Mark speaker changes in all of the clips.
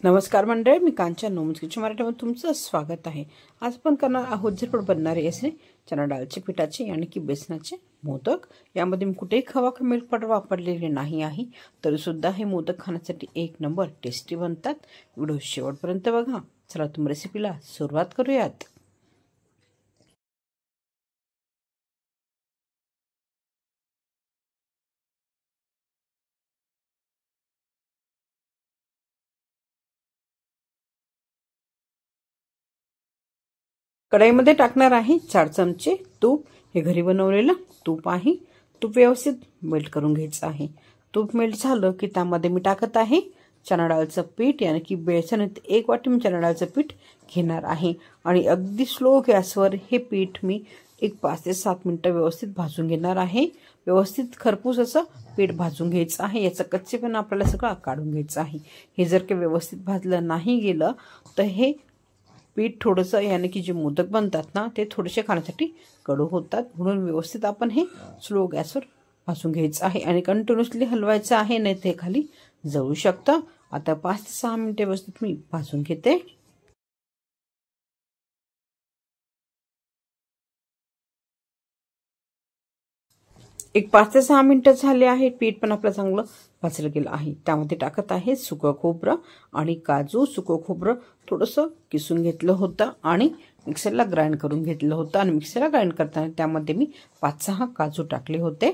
Speaker 1: नमस्कार मंडळी, मी कांचन नोमज किचन मराठीमध्ये तुमचं स्वागत आहे। आज आपण करणार आहोत झटपट बनणारे असे चणा डाळीच्या पिठाचे आणि की बेसनाचे मोदक। यामध्ये मी कुठेही खवा किंवा मिल्क पावडर वापरलेले नाही आहे, तरी सुद्धा हे मोदक खाण्यासाठी एक नंबर टेस्टी बनतात। व्हिडिओ शेवटपर्यंत बघा। चला तुम्ही रेसिपीला सुरुवात करूयात। कढईमध्ये टाकणार आहे 4 चमचे तूप। हे घरी बनवलेलं तूप आहे। तूप व्यवस्थित मेल्ट करून घ्यायचं आहे। तूप मेल्ट झालं की त्यामध्ये मी टाकत आहे चणा डाळीचं पीठ, यानी की बेसन। 1 वाटी मी चणा डाळीचं पीठ घेणार आहे आणि अगदी स्लो गॅसवर हे पीठ मी 5 ते 7 मिनिटं व्यवस्थित भाजून घेणार आहे। व्यवस्थित खरपूस असं पीठ भाजून घ्यायचं आहे। याचं कच्चेपणा आपल्याला सगळं काढून घ्यायचं आहे। हे जर का व्यवस्थित भाजलं नाही गेलं तर हे पीठ थोडंसं, यानी की जे मोदक बनतात ना, ते थोडेसे खाण्यासाठी कडू होतात। म्हणून व्यवस्थित आपण हे स्लो गॅसवर भाजून घ्यायचं आहे आणि कंटिन्युअसली हलवायचं आहे, नाही ते खाली जळू शकतं। आता 5 ते 6 मिनिटे व्यवस्थित मी भाजून घेते। एक 5 ते 6 मिनिटं झाले आहे। पीठ पण आपलं चांगलं भाजलं गेलं आहे। त्यामध्ये टाकत आहे सुकं खोबरं आणि काजू। सुकं खोबरं थोडंसं किसून घेतलं होतं आणि मिक्सरला ग्राइंड करून घेतलं होतं आणि मिक्सरला ग्राइंड करताना त्यामध्ये मी 5-6 काजू टाकले होते।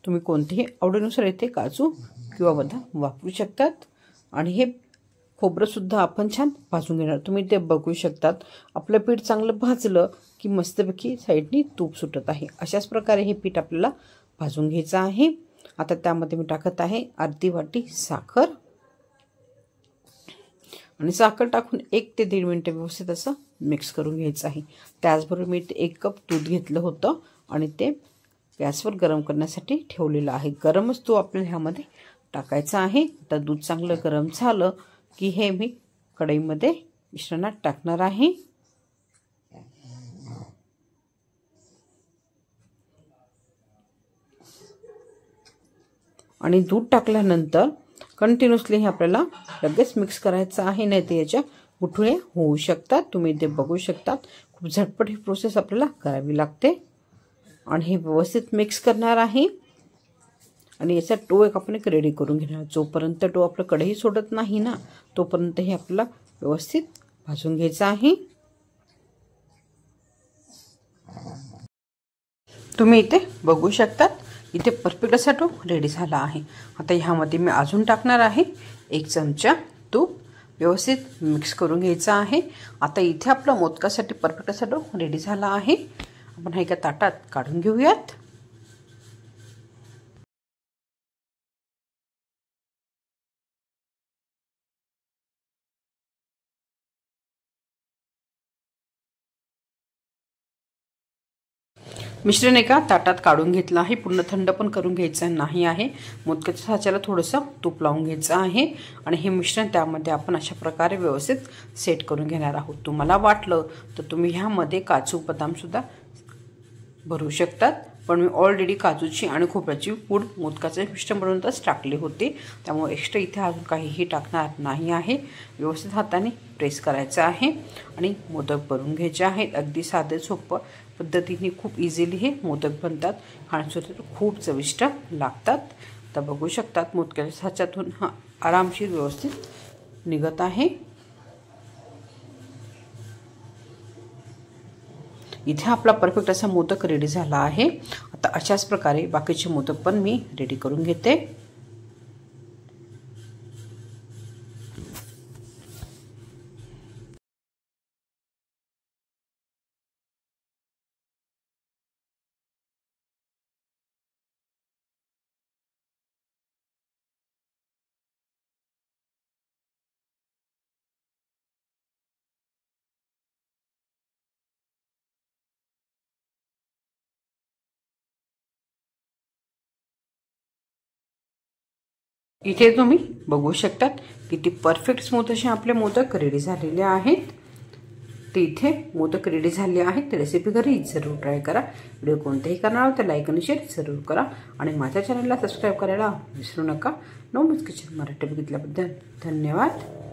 Speaker 1: तुम्ही कोणतेही आवडीनुसार येथे काजू किंवा बदाम वापरू शकतात। आणि हे खोबरं सुद्धा आपण छान भाजून घेणार। तुम्ही ते बघू शकतात, आपलं पीठ चांगलं भाजलं की मस्तपैकी साईडनी तूप सुटत आहे। अशाच प्रकारे हे पीठ आपल्याला भाजून घ्यायचं आहे। आता त्यामध्ये मी टाकत आहे अर्धी वाटी साखर आणि साखर टाकून 1 ते 1.5 मिनिटे व्यवस्थित असं मिक्स करून घ्यायचं आहे। त्याचबरोबर मी 1 कप दूध घेतलं होतं आणि ते गॅसवर गरम करण्यासाठी ठेवलेलं आहे। गरमच तूप आपल्याला ह्यामध्ये टाकायचं आहे। तर दूध चांगलं गरम झालं की हे मी कढईमध्ये मिश्रणात टाकणार आहे। आणि दूध टाकल्यानंतर कंटिन्युअसली हे आपल्याला लगेच मिक्स करायचं आहे, नाही तर याच्या गुठळ्या होऊ शकतात। तुम्ही ते बघू शकतात, खूप झटपट ही प्रोसेस आपल्याला करावी लागते। आणि हे व्यवस्थित मिक्स करणार आहे आणि याचा डो आपण रेडी करून घेणार। जोपर्यंत डो आपलं कढई सोडत नाही ना, तोपर्यंत हे आपल्याला व्यवस्थित भाजून घ्यायचं आहे। तुम्ही इथे बघू शकतात, इथे परफेक्ट असा डो रेडी झाला आहे। आता ह्यामध्ये मी अजून टाकणार आहे 1 चमचा तूप। व्यवस्थित मिक्स करून घ्यायचं आहे। आता इथे आपला मोदकासाठी परफेक्ट असा डो रेडी झाला आहे। आपण हा एका ताटात काढून घेऊयात। मिश्रण एका ताटात काढून घेतलं आहे। पूर्ण थंड पण करून घ्यायचं नाही आहे। मोदकाच्या साच्याला थोडंसं तूप लावून घ्यायचं आहे आणि हे मिश्रण त्यामध्ये आपण अशा प्रकारे व्यवस्थित सेट करून घेणार आहोत। तुम्हाला वाटलं तर तुम्ही ह्यामध्ये काजू बदाम सुद्धा भरू शकतात, पण मी ऑलरेडी काजूची आणि खोबऱ्याची पूड मोदकाचे मिश्रण बनवूनच टाकले होते, त्यामुळे एक्स्ट्रा इथे अजून काहीही टाकणार नाही आहे। व्यवस्थित हाताने प्रेस करायचं आहे आणि मोदक बनवून घ्यायचे आहेत। अगदी साधे सोपं पद्धतीने खूप इझिली हे मोदक बनतात। खाण्यासाठी खूप चविष्ट लागतात। तर बघू शकतात मोदकाच्या साच्यातून हा आरामशीर व्यवस्थित निघत आहे। इथे आपला परफेक्ट असा मोदक रेडी झाला आहे। आता अशाच प्रकारे बाकीचे मोदक पण मी रेडी करून घेते। इथे तुम्ही बघू शकतात किती परफेक्ट स्मूथ असे आपले मोदक रेडी झालेले आहेत। ते इथे मोदक रेडी झाले आहेत। रेसिपी घरी जरूर ट्राय करा। व्हिडिओ कोणतेही करणार तर लाईक आणि शेअर जरूर करा आणि माझ्या चॅनलला सबस्क्राइब करायला विसरू नका। नोमज किचन मराठी बघितल्याबद्दल धन्यवाद।